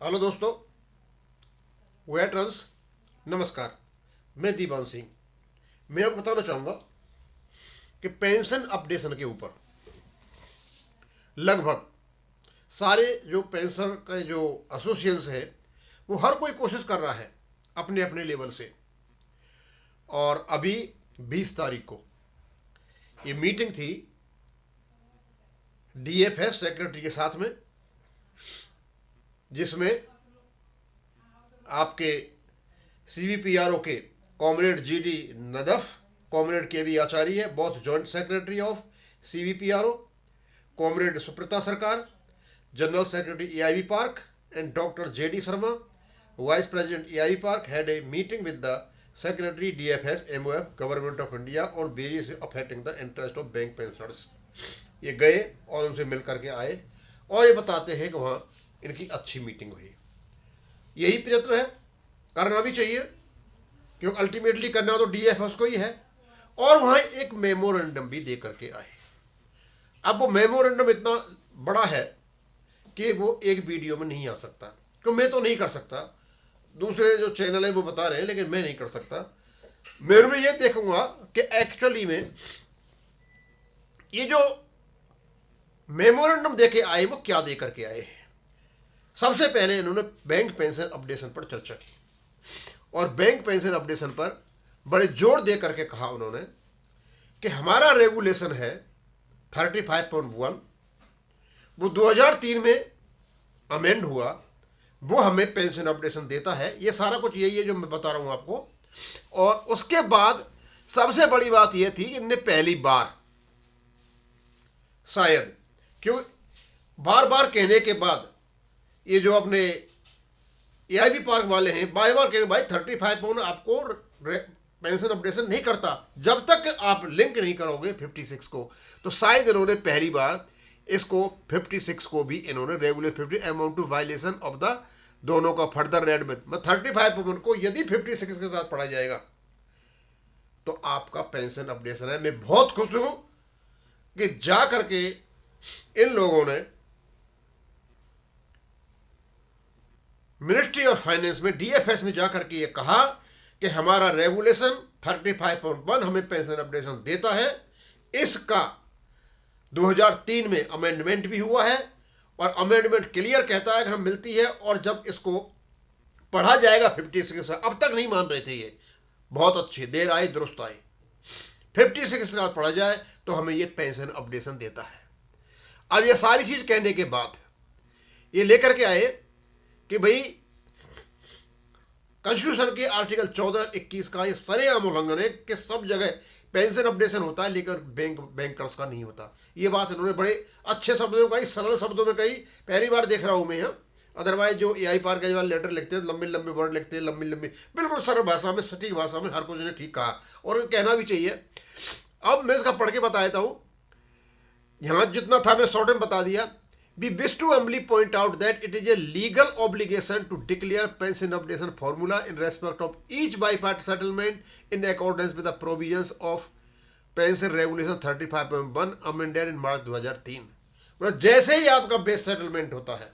Hello दोस्तों, veterans, नमस्कार। मैं दीवान सिंह। मैं आपको बताना चाहूँगा कि पेंशन अपडेशन के ऊपर लगभग सारे जो पेंशन के जो एसोसिएशंस है वो हर कोई कोशिश कर रहा है अपने अपने लेवल से। और अभी 20 तारीख को ये मीटिंग थी डीएफएस सेक्रेटरी के साथ में, जिसमें आपके सीवीपीआरओ के comrade GD Nadaf, comrade K V Acharya है, both joint secretary of CVPRO, comrade Suprita Sarkar, general secretary AIB park, and Dr. J.D. Sharma, Vice President EIB Park, had a meeting with the Secretary DFS MOF Government of India on various affecting the interest of bank pensioners। ये गए और उनसे मिल करके आए और ये बताते हैं कि वहाँ इनकी अच्छी मीटिंग हुई। यही प्रयत्न है, करना भी चाहिए, क्योंकि अल्टीमेटली करना तो डीएफएस को ही है। और वहाँ एक मेमोरेंडम भी दे करके आए। अब वो मेमोरेंडम इतना बड़ा है कि वो एक वीडियो में नहीं आ सकता, क्योंकि मैं तो नहीं कर सकता, दूसरे जो चैनल है वो बता रहे हैं, लेकिन मैं नहीं कर सकता। मैं भी ये देखूंगा कि एक्चुअली में ये जो मेमोरेंडम देके आए वो क्या दे करके आए हैं। सबसे पहले इन्होंने बैंक पेंशन अपडेशन पर चर्चा की और बैंक पेंशन अपडेशन पर बड़े जोर दे करके कहा उन्होंने कि हमारा रेगुलेशन है 35.1, वो 2003 में अमेंड हुआ, वो हमें पेंशन अपडेशन देता है। ये सारा कुछ यही है जो मैं बता रहा हूं आपको। और उसके बाद सबसे बड़ी बात यह थी कि इनने पहली बार शायद, क्यों बार बार कहने के बाद ये जो अपने एआईबी पार्क वाले हैं बार बार कहने भाई 35 आपको पेंशन अपडेशन नहीं करता जब तक आप लिंक नहीं करोगे 56 को। तो शायद इन्होंने पहली बार इसको 56 को भी इन्होंने regular 50 amount to violation of the दोनों का फर्दर रेड में 35 को यदि 56 के साथ पढ़ा जाएगा तो आपका पेंशन अपडेशन है। मैं बहुत खुश हूं कि जा करके इन लोगों ने मिनिस्ट्री ऑफ फाइनेंस में डीएफएस में जाकर के ये कहा कि हमारा रेगुलेशन 35.1 हमें पेंशन अपडेशन देता है। इसका 2003 में अमेंडमेंट भी हुआ है और अमेंडमेंट क्लियर कहता है कि हम मिलती है, और जब इसको पढ़ा जाएगा 56 के साथ, अब तक नहीं मान रहे थे ये, बहुत अच्छे देर आए दुरुस्त आए, 56 के साथ पढ़ा जाए तो हमें ये पेंशन अपडेशन देता है। अब ये सारी चीज कहने के बाद ये लेकर के आए कि भाई कॉन्स्टिट्यूशन के आर्टिकल 14-21 का ये सरेआम उल्लंघन है कि सब जगह पेंशन अपडेशन होता है लेकिन बैंकर्स का नहीं होता। ये बात इन्होंने बड़े अच्छे शब्दों में कही, सरल शब्दों में कही, पहली बार देख रहा हूं मैं यहाँ। अदरवाइज जो एआई पार के वाले लेटर लिखते हैं, लंबे लंबे वर्ड लिखते हैं, लंबी लंबी, बिल्कुल सरल भाषा में, सटीक भाषा में, हर कुछ ने ठीक कहा और कहना भी चाहिए। अब मैं इसका पढ़ के बता देता हूँ, यहाँ जितना था मैं शॉर्ट में बता दिया। We wish to humbly point out that it is a legal obligation to declare pension updation formula in respect of each bipartite settlement in accordance with the provisions of Pension Regulation 35.1 amended in March 2003। मतलब जैसे ही आपका base settlement होता है,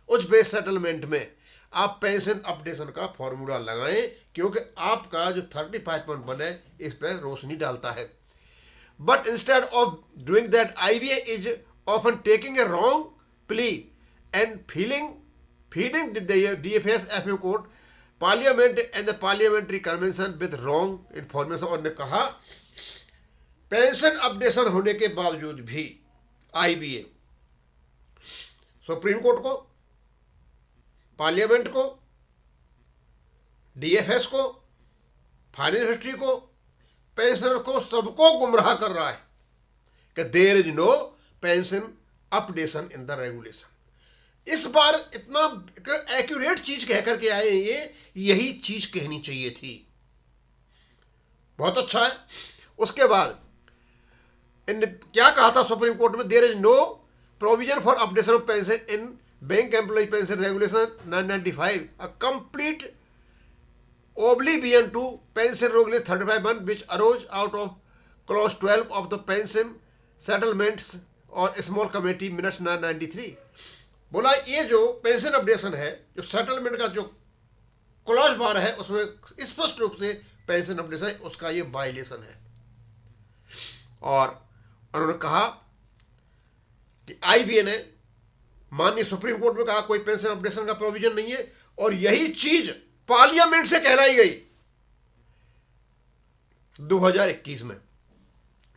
उस base settlement में आप pension updation का formula लगाएं, क्योंकि आपका जो 35.1 है इस पर रोशनी डालता है। But instead of doing that, IBA is often taking a wrong plea and feeding the DFS FM court, Parliament and the Parliamentary Convention with wrong information। और ने कहा पेंशन अपडेशन होने के बावजूद भी IBA सुप्रीम कोर्ट को, parliament को, DFS को, फाइनेंस मिनिस्ट्री को, पेंशनर को, सबको गुमराह कर रहा है कि there is no pension updation in the regulation. इस बार इतना एक्यूरेट चीज कह करके आए हैं, यही चीज कहनी चाहिए थी। बहुत अच्छा है। उसके बाद इनने क्या कहा था सुप्रीम कोर्ट में, there is no provision for updation of pension in bank employ pension regulation 995, a complete oblivion to pension regulation 35(1) which arose out of clause 12 of the pension settlements or small committee minutes 993। बोला ये जो pension updation है, जो settlement का जो clause बार है, उसमें स्पष्ट रूप से पेंशन अपडेशन उसका ये वायलेशन है। और उन्होंने कहा कि आईबीए ने माननीय सुप्रीम कोर्ट में कहा कोई पेंशन अपडेशन का प्रोविजन नहीं है, और यही चीज पार्लियामेंट से कहलाई गई 2021 में।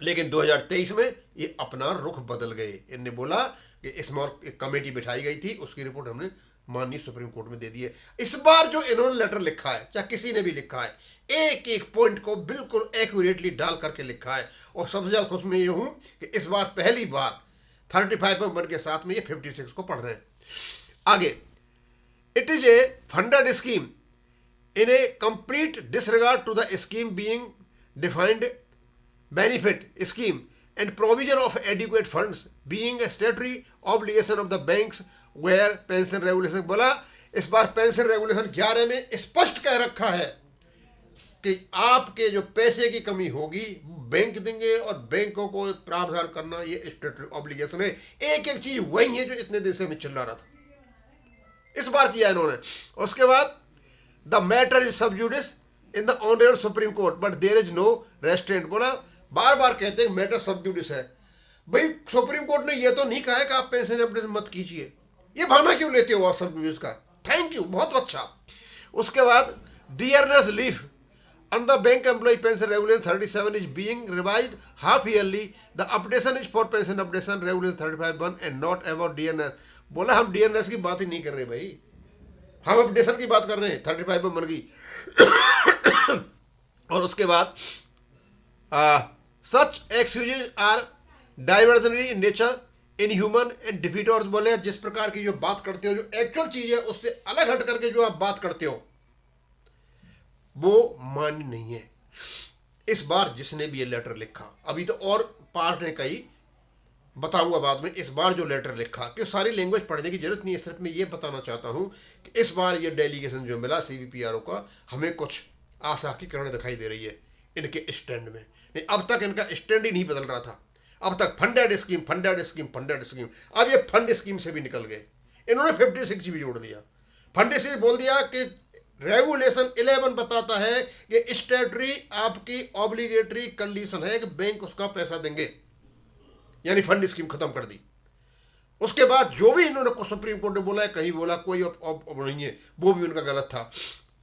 लेकिन 2023 में ये अपना रुख बदल गए। इनने बोला कि इसमें एक कमेटी बिठाई गई थी, उसकी रिपोर्ट हमने माननीय सुप्रीम कोर्ट में दे दी है। इस बार जो इन्होंने लेटर लिखा है, चाहे किसी ने भी लिखा है, एक एक पॉइंट को बिल्कुल एक्यूरेटली डाल करके लिखा है। और सबसे ज्यादा खुश मैं ये हूं कि इस बार पहली बार 35 नंबर के साथ में ये 56 को पढ़ रहे हैं। आगे, it is a funded scheme in a complete disregard to the scheme being defined benefit scheme and provision of adequate funds being a statutory obligation of the banks where pension regulation। बोला इस बार pension regulation 11 में स्पष्ट कह रखा है कि आपके जो पैसे की कमी होगी बैंक देंगे, और बैंकों को प्रावधान करना ये स्टैट्यूटरी ऑब्लिगेशन है। एक एक चीज वही है जो इतने दिन से हमें चल रहा था, इस बार किया इन्होंने। उसके बाद the matter is sub judice in the honourable Supreme Court but there is no restraint. बोला बार बार कहते हैं मैटर सब जुडिस है। भाई सुप्रीम कोर्ट ने यह तो नहीं कहा है कि आप पेंशन अपडेशन मत कीजिए, ये बहाना क्यों लेते हो आप सब जुडिस का? थैंक यू, बहुत अच्छा। उसके बाद dearness leaf and the bank employee pension regulation 37 is being revised half yearly. The updation is for pension updation regulation 35(1) and not about DNS। बोला हम DNS की बात ही नहीं कर रहे भाई, हम अपडेशन की बात कर रहे हैं। 35 में बन गई। और उसके बाद such excuses are diversionary in nature, inhuman and defeat. और बोले जिस प्रकार की जो बात करते हो, जो एक्चुअल चीज है उससे अलग हट करके जो आप बात करते हो वो मान्य नहीं है। इस बार जिसने भी ये लेटर लिखा, अभी तो और पार्ट ने कई बताऊंगा बाद में, इस बार जो लेटर लिखा कि सारी लैंग्वेज पढ़ने की जरूरत नहीं है, सिर्फ मैं ये बताना चाहता हूं कि इस बार ये डेलीगेशन जो मिला सीबीपीआरओ का, हमें कुछ आशा की किरणें दिखाई दे रही है इनके स्टैंड में। नहीं, अब तक इनका स्टैंड ही नहीं बदल रहा था। अब तक funded scheme funded scheme funded scheme, अब ये फंड स्कीम से भी निकल गए। इन्होंने 56 भी जोड़ दिया। फंड स्कीम बोल दिया कि रेगुलेशन 11 बताता है कि स्टैट्यूटरी आपकी ऑब्लिगेटरी कंडीशन है कि बैंक उसका पैसा देंगे, यानी फंड स्कीम खत्म कर दी। उसके बाद जो भी इन्होंने सुप्रीम कोर्ट ने बोला है, कहीं बोला कोई नहीं है, वो भी उनका गलत था।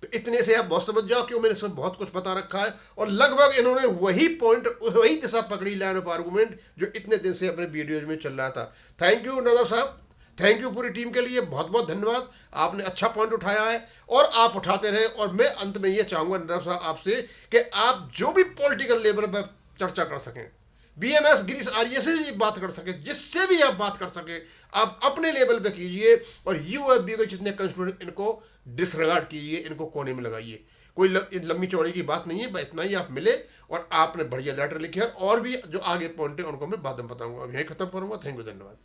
तो इतने से आप बहुत समझ जाओ कि मैंने इसमें बहुत कुछ बता रखा है, और लगभग इन्होंने वही पॉइंट, वही दिशा पकड़ी, लाइन ऑफ आर्गूमेंट जो इतने दिन से अपने वीडियोज में चल रहा था। थैंक यू नजर साहब, थैंक यू पूरी टीम के लिए, बहुत बहुत धन्यवाद। आपने अच्छा पॉइंट उठाया है और आप उठाते रहे। और मैं अंत में ये चाहूंगा नजर साहब आपसे कि आप जो भी पॉलिटिकल लेवल पर चर्चा कर सकें, बीएमएस गिरीश आर्य से भी बात कर सके, जिससे भी आप बात कर सके, आप अपने लेवल पे कीजिए। और यूएफबी के जितने कंस्टिट्यूएंट, इनको डिसरिगार्ड कीजिए, इनको कोने में लगाइए। कोई लंबी चौड़ी की बात नहीं है, बस इतना ही आप मिले और आपने बढ़िया लेटर लिखे। और भी जो आगे पॉइंट है उनको मैं बाद में बताऊंगा। अब यहीं खत्म करूंगा। थैंक यू, धन्यवाद।